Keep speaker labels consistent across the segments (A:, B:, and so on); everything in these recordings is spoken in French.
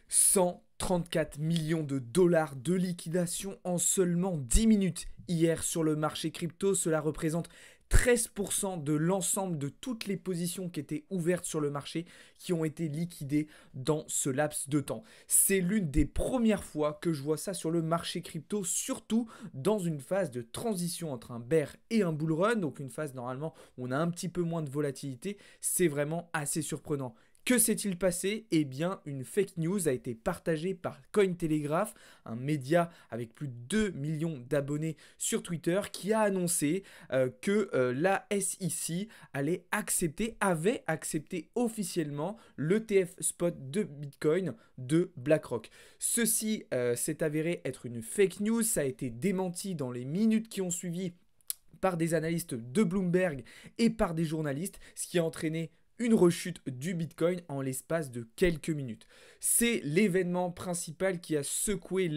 A: 134 millions de dollars de liquidation en seulement 10 minutes. Hier sur le marché crypto, cela représente 13% de l'ensemble de toutes les positions qui étaient ouvertes sur le marché qui ont été liquidées dans ce laps de temps. C'est l'une des premières fois que je vois ça sur le marché crypto, surtout dans une phase de transition entre un bear et un bull run, donc une phase normalement où on a un petit peu moins de volatilité. C'est vraiment assez surprenant. Que s'est-il passé? Eh bien, une fake news a été partagée par Cointelegraph, un média avec plus de 2 millions d'abonnés sur Twitter, qui a annoncé que la SEC avait accepté officiellement l'ETF spot de Bitcoin de BlackRock. Ceci s'est avéré être une fake news, ça a été démenti dans les minutes qui ont suivi par des analystes de Bloomberg et par des journalistes, ce qui a entraîné une rechute du Bitcoin en l'espace de quelques minutes. C'est l'événement principal qui a secoué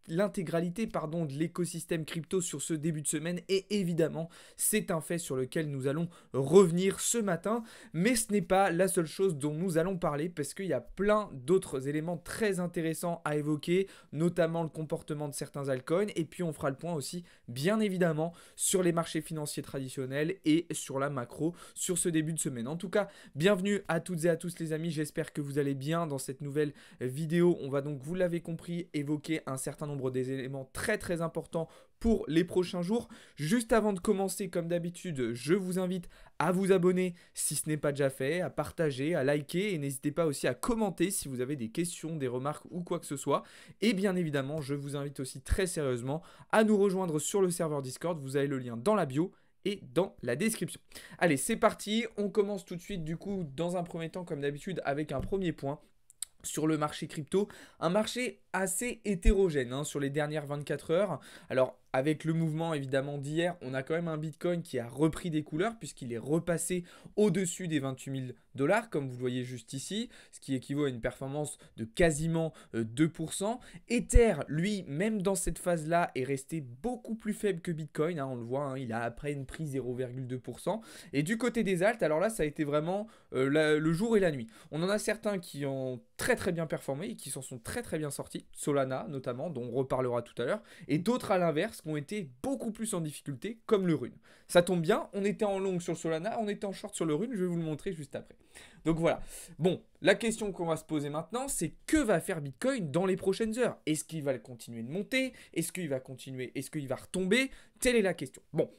A: l'intégralité de l'écosystème crypto sur ce début de semaine, et évidemment c'est un fait sur lequel nous allons revenir ce matin, mais ce n'est pas la seule chose dont nous allons parler parce qu'il y a plein d'autres éléments très intéressants à évoquer, notamment le comportement de certains altcoins, et puis on fera le point aussi bien évidemment sur les marchés financiers traditionnels et sur la macro sur ce début de semaine. En tout cas, bienvenue à toutes et à tous les amis, j'espère que vous allez bien. Dans cette nouvelle vidéo, on va donc, vous l'avez compris, évoquer un certain nombre des éléments très importants pour les prochains jours. Juste avant de commencer, comme d'habitude, je vous invite à vous abonner si ce n'est pas déjà fait, à partager, à liker, et n'hésitez pas aussi à commenter si vous avez des questions, des remarques ou quoi que ce soit. Et bien évidemment, je vous invite aussi très sérieusement à nous rejoindre sur le serveur Discord. Vous avez le lien dans la bio et dans la description. Allez, c'est parti, on commence tout de suite du coup dans un premier temps comme d'habitude avec un premier point sur le marché crypto, un marché assez hétérogène sur les dernières 24 heures. Alors avec le mouvement évidemment d'hier, on a quand même un Bitcoin qui a repris des couleurs puisqu'il est repassé au-dessus des 28 000 dollars comme vous le voyez juste ici, ce qui équivaut à une performance de quasiment 2%. Ether, lui, même dans cette phase-là, est resté beaucoup plus faible que Bitcoin, on le voit, il a après une prise 0,2%. Et du côté des alts, alors là ça a été vraiment le jour et la nuit. On en a certains qui ont très bien performé et qui s'en sont très bien sortis, Solana notamment, dont on reparlera tout à l'heure, et d'autres à l'inverse qui ont été beaucoup plus en difficulté, comme le Rune. Ça tombe bien, on était en long sur le Solana, on était en short sur le Rune, je vais vous le montrer juste après. Donc voilà. Bon, la question qu'on va se poser maintenant, c'est que va faire Bitcoin dans les prochaines heures? Est-ce qu'il va continuer de monter? Est-ce qu'il va continuer? Est-ce qu'il va retomber? Telle est la question. Bon,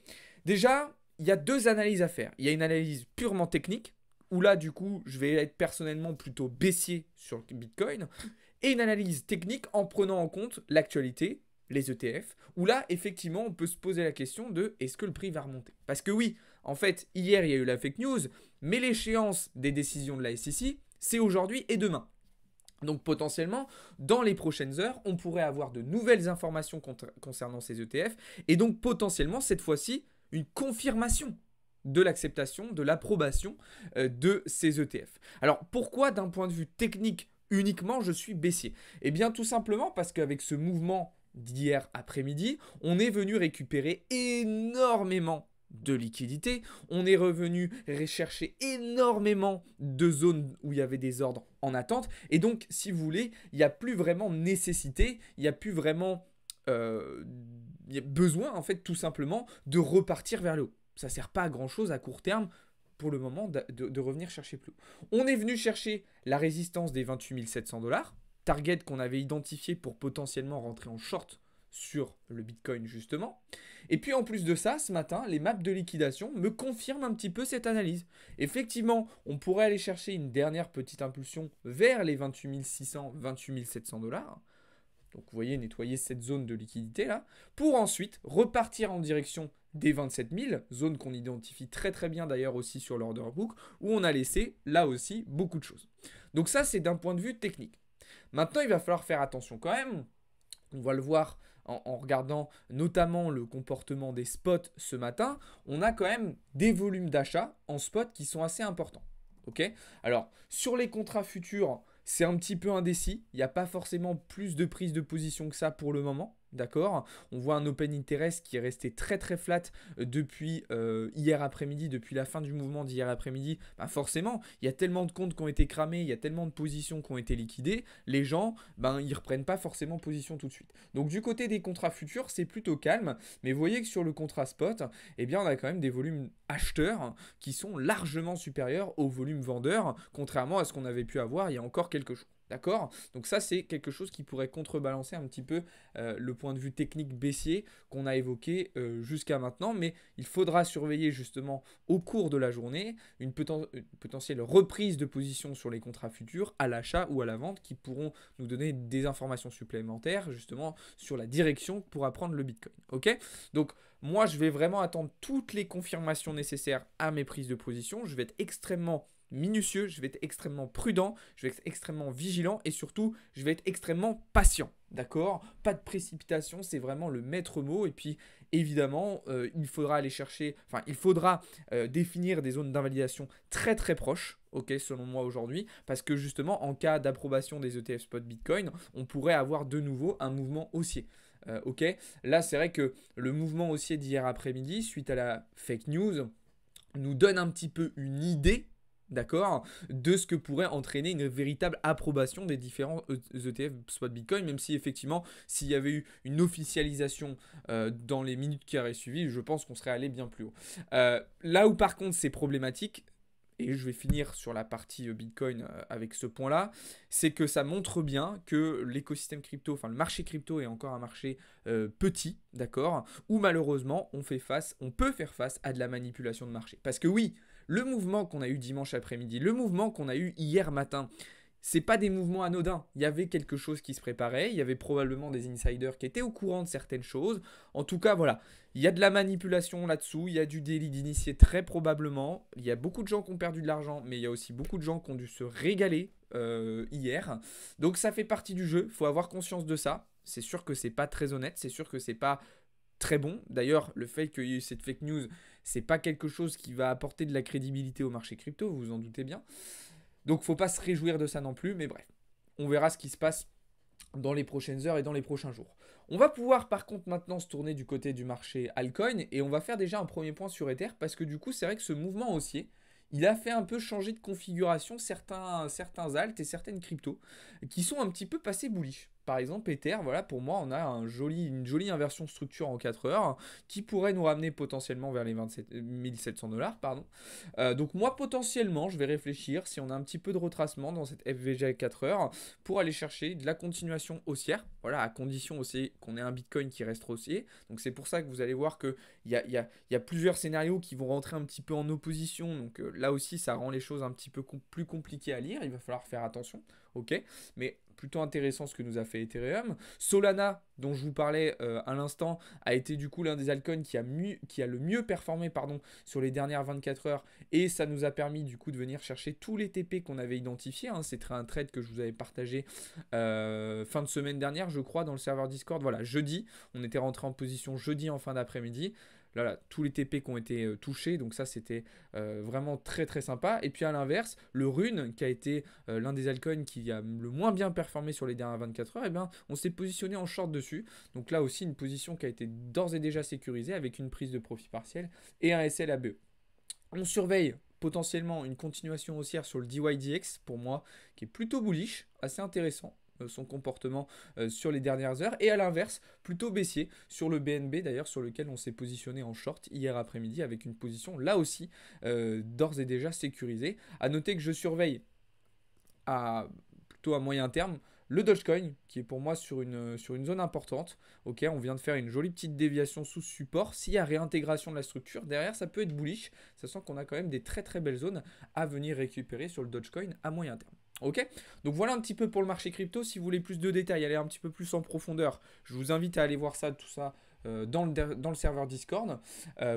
A: déjà, il y a deux analyses à faire. Il y a une analyse purement technique, où là, du coup, je vais être personnellement plutôt baissier sur le Bitcoin, et une analyse technique en prenant en compte l'actualité, les ETF, où là, effectivement, on peut se poser la question de est-ce que le prix va remonter? Parce que oui, en fait, hier, il y a eu la fake news, mais l'échéance des décisions de la SEC, c'est aujourd'hui et demain. Donc potentiellement, dans les prochaines heures, on pourrait avoir de nouvelles informations concernant ces ETF, et donc potentiellement, cette fois-ci, une confirmation de l'acceptation, de l'approbation de ces ETF. Alors pourquoi d'un point de vue technique uniquement je suis baissier? Eh bien tout simplement parce qu'avec ce mouvement d'hier après-midi, on est venu récupérer énormément de liquidité, on est revenu rechercher énormément de zones où il y avait des ordres en attente, et donc si vous voulez, il n'y a plus vraiment nécessité, il n'y a plus vraiment il y a besoin en fait tout simplement de repartir vers le haut. Ça ne sert pas à grand chose à court terme pour le moment de revenir chercher plus haut. On est venu chercher la résistance des 28 700 dollars, target qu'on avait identifié pour potentiellement rentrer en short sur le Bitcoin justement. Et puis en plus de ça, ce matin, les maps de liquidation me confirment un petit peu cette analyse. Effectivement, on pourrait aller chercher une dernière petite impulsion vers les 28 600, 28 700 dollars. Donc vous voyez, nettoyer cette zone de liquidité là, pour ensuite repartir en direction des 27 000, zone qu'on identifie très bien d'ailleurs aussi sur l'order book, où on a laissé là aussi beaucoup de choses. Donc ça c'est d'un point de vue technique. Maintenant il va falloir faire attention quand même, on va le voir en regardant notamment le comportement des spots ce matin, on a quand même des volumes d'achat en spot qui sont assez importants. Okay, alors sur les contrats futurs, c'est un petit peu indécis, il n'y a pas forcément plus de prise de position que ça pour le moment. d'accord? On voit un open interest qui est resté très très flat depuis hier après-midi, depuis la fin du mouvement d'hier après-midi. Bah forcément, il y a tellement de comptes qui ont été cramés, il y a tellement de positions qui ont été liquidées, les gens, ben, ils reprennent pas forcément position tout de suite. Donc du côté des contrats futurs, c'est plutôt calme, mais vous voyez que sur le contrat spot, eh bien on a quand même des volumes acheteurs qui sont largement supérieurs aux volumes vendeurs, contrairement à ce qu'on avait pu avoir il y a encore quelques jours. D'accord? Donc ça, c'est quelque chose qui pourrait contrebalancer un petit peu le point de vue technique baissier qu'on a évoqué jusqu'à maintenant. Mais il faudra surveiller justement au cours de la journée une potentielle reprise de position sur les contrats futurs à l'achat ou à la vente qui pourront nous donner des informations supplémentaires justement sur la direction que pourra prendre le Bitcoin. Ok? Donc moi, je vais vraiment attendre toutes les confirmations nécessaires à mes prises de position. Je vais être extrêmement minutieux, je vais être extrêmement prudent, je vais être extrêmement vigilant et surtout, je vais être extrêmement patient. D'accord? Pas de précipitation, c'est vraiment le maître mot. Et puis, évidemment, il faudra aller chercher, enfin, il faudra définir des zones d'invalidation très très proches, ok, selon moi aujourd'hui, parce que justement, en cas d'approbation des ETF spot Bitcoin, on pourrait avoir de nouveau un mouvement haussier. Ok, là, c'est vrai que le mouvement haussier d'hier après-midi, suite à la fake news, nous donne un petit peu une idée, d'accord, de ce que pourrait entraîner une véritable approbation des différents ETF spot Bitcoin, même si effectivement, s'il y avait eu une officialisation dans les minutes qui auraient suivi, je pense qu'on serait allé bien plus haut. Là où par contre c'est problématique, et je vais finir sur la partie Bitcoin avec ce point-là, c'est que ça montre bien que l'écosystème crypto, enfin le marché crypto est encore un marché petit, d'accord, où malheureusement on peut faire face à de la manipulation de marché. Parce que oui, le mouvement qu'on a eu dimanche après-midi, le mouvement qu'on a eu hier matin, c'est pas des mouvements anodins. Il y avait quelque chose qui se préparait, il y avait probablement des insiders qui étaient au courant de certaines choses. En tout cas, voilà, il y a de la manipulation là-dessous, il y a du délit d'initié très probablement. Il y a beaucoup de gens qui ont perdu de l'argent, mais il y a aussi beaucoup de gens qui ont dû se régaler hier. Donc ça fait partie du jeu, il faut avoir conscience de ça. C'est sûr que c'est pas très honnête, c'est sûr que c'est pas très bon. D'ailleurs, le fait qu'il y ait eu cette fake news, c'est pas quelque chose qui va apporter de la crédibilité au marché crypto, vous vous en doutez bien. Donc faut pas se réjouir de ça non plus, mais bref, on verra ce qui se passe dans les prochaines heures et dans les prochains jours. On va pouvoir par contre maintenant se tourner du côté du marché altcoin et on va faire déjà un premier point sur Ether parce que du coup c'est vrai que ce mouvement haussier, il a fait un peu changer de configuration certains alts et certaines cryptos qui sont un petit peu passés bullish. Par exemple, Ether, voilà, pour moi, on a une jolie inversion structure en 4 heures qui pourrait nous ramener potentiellement vers les 1700 $. Pardon. Donc moi, potentiellement, je vais réfléchir si on a un petit peu de retracement dans cette FVG à 4 heures pour aller chercher de la continuation haussière, voilà, à condition aussi qu'on ait un Bitcoin qui reste haussier. Donc c'est pour ça que vous allez voir qu'il y a plusieurs scénarios qui vont rentrer un petit peu en opposition. Donc là aussi, ça rend les choses un petit peu plus compliquées à lire. Il va falloir faire attention, ok? Mais plutôt intéressant ce que nous a fait Ethereum. Solana, dont je vous parlais à l'instant, a été du coup l'un des altcoins qui a le mieux performé sur les dernières 24 heures et ça nous a permis du coup de venir chercher tous les TP qu'on avait identifiés. Hein. C'était un trade que je vous avais partagé fin de semaine dernière, je crois, dans le serveur Discord. Voilà, jeudi, on était rentré en position jeudi en fin d'après-midi. Là, tous les TP qui ont été touchés, donc ça c'était vraiment très très sympa. Et puis à l'inverse, le Rune qui a été l'un des altcoins qui a le moins bien performé sur les dernières 24 heures, et bien on s'est positionné en short dessus. Donc là aussi une position qui a été d'ores et déjà sécurisée avec une prise de profit partiel et un SLABE. On surveille potentiellement une continuation haussière sur le DYDX pour moi qui est plutôt bullish, assez intéressant son comportement sur les dernières heures et à l'inverse plutôt baissier sur le BNB d'ailleurs sur lequel on s'est positionné en short hier après-midi avec une position là aussi d'ores et déjà sécurisée. À noter que je surveille plutôt à moyen terme le Dogecoin qui est pour moi sur une zone importante. Ok, on vient de faire une jolie petite déviation sous support. S'il y a réintégration de la structure derrière, ça peut être bullish, sachant qu'on a quand même des très très belles zones à venir récupérer sur le Dogecoin à moyen terme. Ok, donc voilà un petit peu pour le marché crypto. Si vous voulez plus de détails, aller un petit peu plus en profondeur, je vous invite à aller voir ça, tout ça dans le serveur Discord.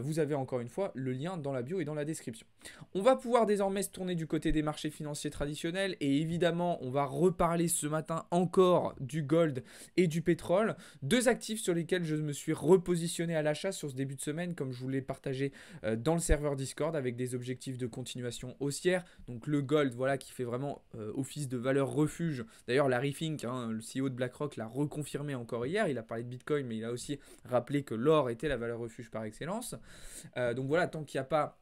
A: Vous avez encore une fois le lien dans la bio et dans la description. On va pouvoir désormais se tourner du côté des marchés financiers traditionnels et évidemment on va reparler ce matin encore du gold et du pétrole, deux actifs sur lesquels je me suis repositionné à l'achat sur ce début de semaine comme je vous l'ai partagé dans le serveur Discord avec des objectifs de continuation haussière. Donc le gold voilà qui fait vraiment office de valeur refuge. D'ailleurs Larry Fink, le CEO de BlackRock, l'a reconfirmé encore hier. Il a parlé de Bitcoin mais il a aussi rappelé que l'or était la valeur refuge par excellence. Donc voilà, tant qu'il n'y a pas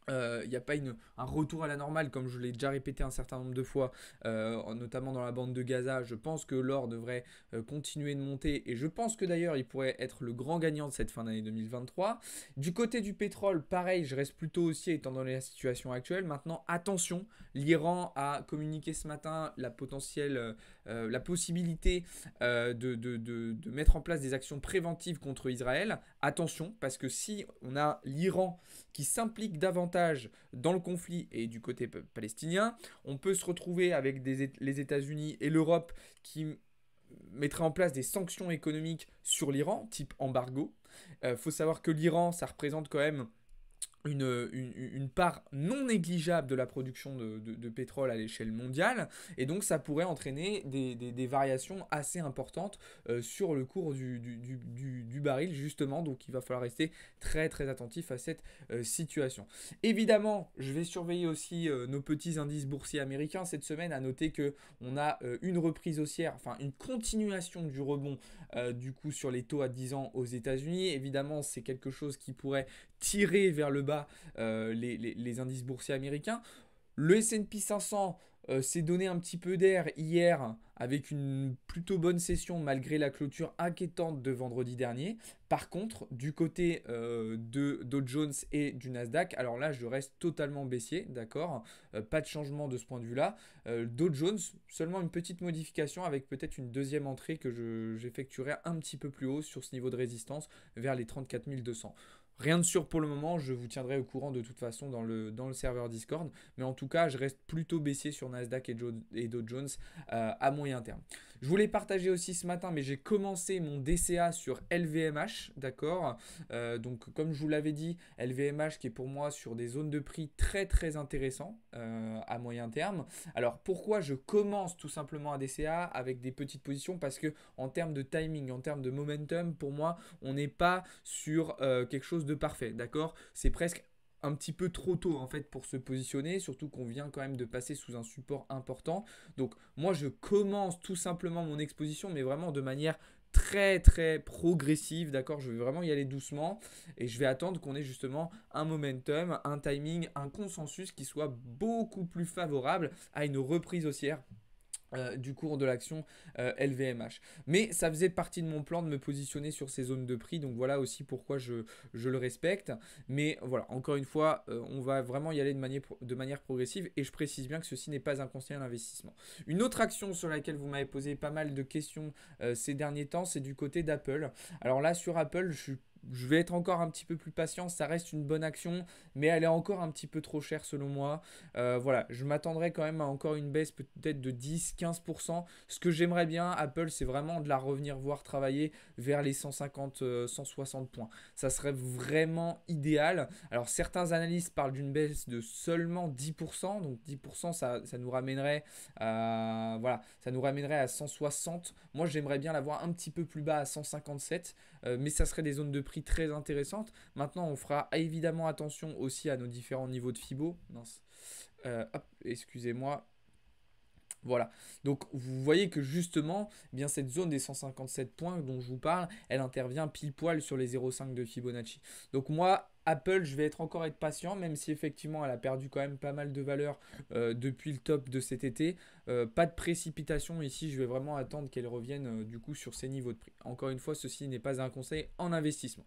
A: un retour à la normale, comme je l'ai déjà répété un certain nombre de fois, notamment dans la bande de Gaza, je pense que l'or devrait continuer de monter et je pense que d'ailleurs il pourrait être le grand gagnant de cette fin d'année 2023. Du côté du pétrole, pareil, je reste plutôt haussier étant donné la situation actuelle. Maintenant, attention, l'Iran a communiqué ce matin la possibilité de mettre en place des actions préventives contre Israël. Attention, parce que si on a l'Iran qui s'implique davantage dans le conflit et du côté palestinien, on peut se retrouver avec les États-Unis et l'Europe qui mettraient en place des sanctions économiques sur l'Iran, type embargo. Faut savoir que l'Iran, ça représente quand même une part non négligeable de la production de pétrole à l'échelle mondiale et donc ça pourrait entraîner des variations assez importantes sur le cours du baril justement, donc il va falloir rester très très attentif à cette situation. Évidemment, je vais surveiller aussi nos petits indices boursiers américains cette semaine. À noter que on a une reprise haussière, enfin une continuation du rebond du coup sur les taux à 10 ans aux États-Unis. Évidemment, c'est quelque chose qui pourrait tirer vers le bas les indices boursiers américains. Le S&P 500 s'est donné un petit peu d'air hier avec une plutôt bonne session malgré la clôture inquiétante de vendredi dernier. Par contre, du côté de Dow Jones et du Nasdaq, alors là je reste totalement baissier, d'accord, pas de changement de ce point de vue-là. Dow Jones, seulement une petite modification avec peut-être une deuxième entrée que j'effectuerai un petit peu plus haut sur ce niveau de résistance vers les 34 200. Rien de sûr pour le moment, je vous tiendrai au courant de toute façon dans le serveur Discord. Mais en tout cas, je reste plutôt baissier sur Nasdaq et Dow Jones à moyen terme. Je voulais partager aussi ce matin, mais j'ai commencé mon DCA sur LVMH, d'accord. Donc comme je vous l'avais dit, LVMH qui est pour moi sur des zones de prix très très intéressants à moyen terme. Alors pourquoi je commence tout simplement un DCA avec des petites positions? Parce que en termes de timing, en termes de momentum, pour moi, on n'est pas sur quelque chose de parfait, d'accord. C'est presque un petit peu trop tôt en fait pour se positionner, surtout qu'on vient quand même de passer sous un support important. Donc moi je commence tout simplement mon exposition, mais vraiment de manière très très progressive, d'accord. Je vais vraiment y aller doucement et je vais attendre qu'on ait justement un momentum, un timing, un consensus qui soit beaucoup plus favorable à une reprise haussière du cours de l'action LVMH. Mais ça faisait partie de mon plan de me positionner sur ces zones de prix, donc voilà aussi pourquoi je le respecte. Mais voilà, encore une fois, on va vraiment y aller de manière progressive et je précise bien que ceci n'est pas un conseil à l'investissement. Une autre action sur laquelle vous m'avez posé pas mal de questions ces derniers temps, c'est du côté d'Apple. Alors là, sur Apple, je vais être encore un petit peu plus patient, ça reste une bonne action, mais elle est encore un petit peu trop chère selon moi. Voilà, je m'attendrai quand même à encore une baisse peut-être de 10-15%. Ce que j'aimerais bien, Apple, c'est vraiment de la revenir voir travailler vers les 150, 160 points. Ça serait vraiment idéal. Alors certains analystes parlent d'une baisse de seulement 10%, donc 10% ça nous ramènerait voilà, ça nous ramènerait à 160. Moi j'aimerais bien la voir un petit peu plus bas à 157, mais ça serait des zones de prix très intéressantes. Maintenant on fera évidemment attention aussi à nos différents niveaux de Fibo. Hop, excusez-moi. Voilà, donc vous voyez que justement, eh bien cette zone des 157 points dont je vous parle, elle intervient pile poil sur les 0,5 de Fibonacci. Donc moi, Apple, je vais encore être patient, même si effectivement elle a perdu quand même pas mal de valeur depuis le top de cet été. Pas de précipitation ici, je vais vraiment attendre qu'elle revienne du coup sur ces niveaux de prix. Encore une fois, ceci n'est pas un conseil en investissement.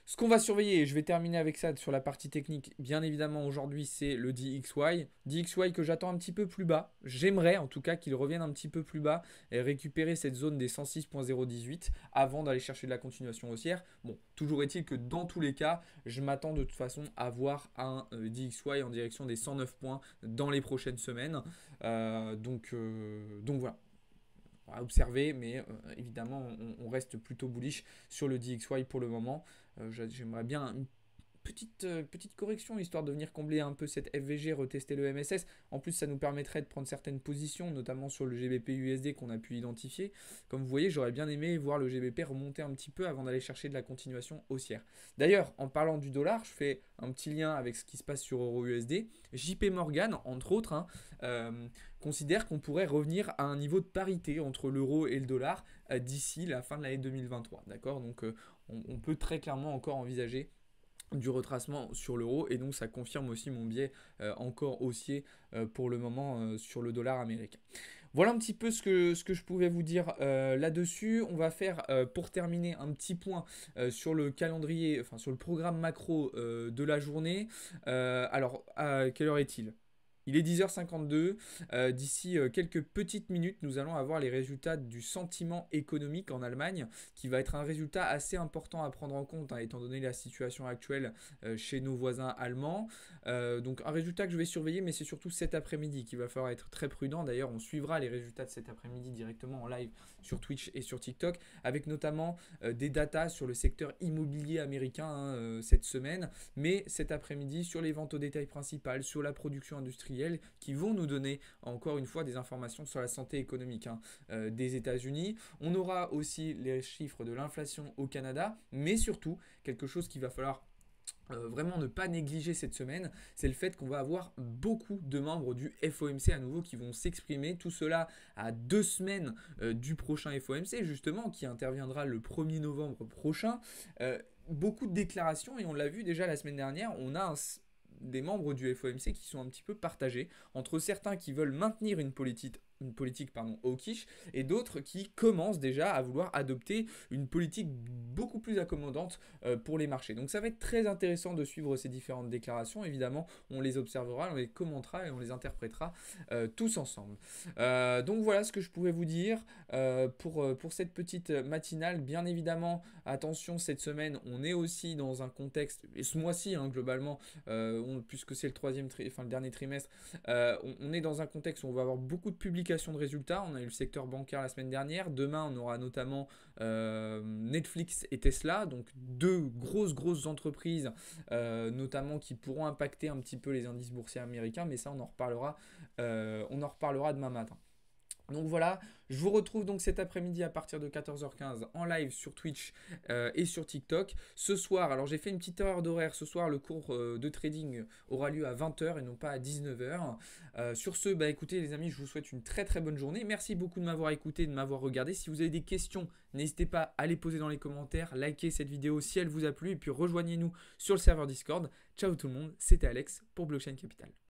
A: Ce qu'on va surveiller, et je vais terminer avec ça sur la partie technique, bien évidemment aujourd'hui c'est le DXY. DXY que j'attends un petit peu plus bas. J'aimerais en tout cas qu'il revienne un petit peu plus bas et récupérer cette zone des 106.018 avant d'aller chercher de la continuation haussière. Bon, toujours est-il que dans tous les cas, je m'attends de toute façon à voir un DXY en direction des 109 points dans les prochaines semaines. Donc voilà. à observer, mais évidemment, on reste plutôt bullish sur le DXY pour le moment. J'aimerais bien une petite correction, histoire de venir combler un peu cette FVG, retester le MSS. En plus, ça nous permettrait de prendre certaines positions, notamment sur le GBP USD qu'on a pu identifier. Comme vous voyez, j'aurais bien aimé voir le GBP remonter un petit peu avant d'aller chercher de la continuation haussière. D'ailleurs, en parlant du dollar, je fais un petit lien avec ce qui se passe sur Euro-USD. JP Morgan, entre autres, considère qu'on pourrait revenir à un niveau de parité entre l'euro et le dollar d'ici la fin de l'année 2023. D'accord? Donc, on peut très clairement encore envisager du retracement sur l'euro, et donc ça confirme aussi mon biais encore haussier pour le moment sur le dollar américain. Voilà un petit peu ce que je pouvais vous dire là-dessus. On va faire pour terminer un petit point sur le calendrier, enfin sur le programme macro de la journée. Alors, à quelle heure est-il ? Il est 10h52. D'ici quelques petites minutes, nous allons avoir les résultats du sentiment économique en Allemagne, qui va être un résultat assez important à prendre en compte, étant donné la situation actuelle chez nos voisins allemands. Donc un résultat que je vais surveiller, mais c'est surtout cet après-midi qu'il va falloir être très prudent. D'ailleurs, on suivra les résultats de cet après-midi directement en live sur Twitch et sur TikTok, avec notamment des datas sur le secteur immobilier américain cette semaine, mais cet après-midi sur les ventes au détail principales, sur la production industrielle, qui vont nous donner encore une fois des informations sur la santé économique des États-Unis. On aura aussi les chiffres de l'inflation au Canada, mais surtout quelque chose qu'il va falloir vraiment ne pas négliger cette semaine, c'est le fait qu'on va avoir beaucoup de membres du FOMC à nouveau qui vont s'exprimer. Tout cela à 2 semaines du prochain FOMC, justement, qui interviendra le 1er novembre prochain. Beaucoup de déclarations, et on l'a vu déjà la semaine dernière, on a des membres du FOMC qui sont un petit peu partagés entre certains qui veulent maintenir une politique hawkish, et d'autres qui commencent déjà à vouloir adopter une politique beaucoup plus accommodante pour les marchés. Donc ça va être très intéressant de suivre ces différentes déclarations. Évidemment, on les observera, on les commentera et on les interprétera tous ensemble. Donc voilà ce que je pouvais vous dire pour cette petite matinale. Bien évidemment, attention, cette semaine, on est aussi dans un contexte, et ce mois-ci globalement, puisque c'est le dernier trimestre, on est dans un contexte où on va avoir beaucoup de publications de résultats. On a eu le secteur bancaire la semaine dernière. Demain, on aura notamment Netflix et Tesla, donc deux grosses entreprises, notamment qui pourront impacter un petit peu les indices boursiers américains, mais ça, on en reparlera demain matin. Donc voilà, je vous retrouve donc cet après-midi à partir de 14h15 en live sur Twitch et sur TikTok. Ce soir, alors j'ai fait une petite erreur d'horaire, ce soir le cours de trading aura lieu à 20h et non pas à 19h. Sur ce, écoutez les amis, je vous souhaite une très bonne journée. Merci beaucoup de m'avoir écouté, de m'avoir regardé. Si vous avez des questions, n'hésitez pas à les poser dans les commentaires, likez cette vidéo si elle vous a plu, et puis rejoignez-nous sur le serveur Discord. Ciao tout le monde, c'était Alex pour Blockchain Capital.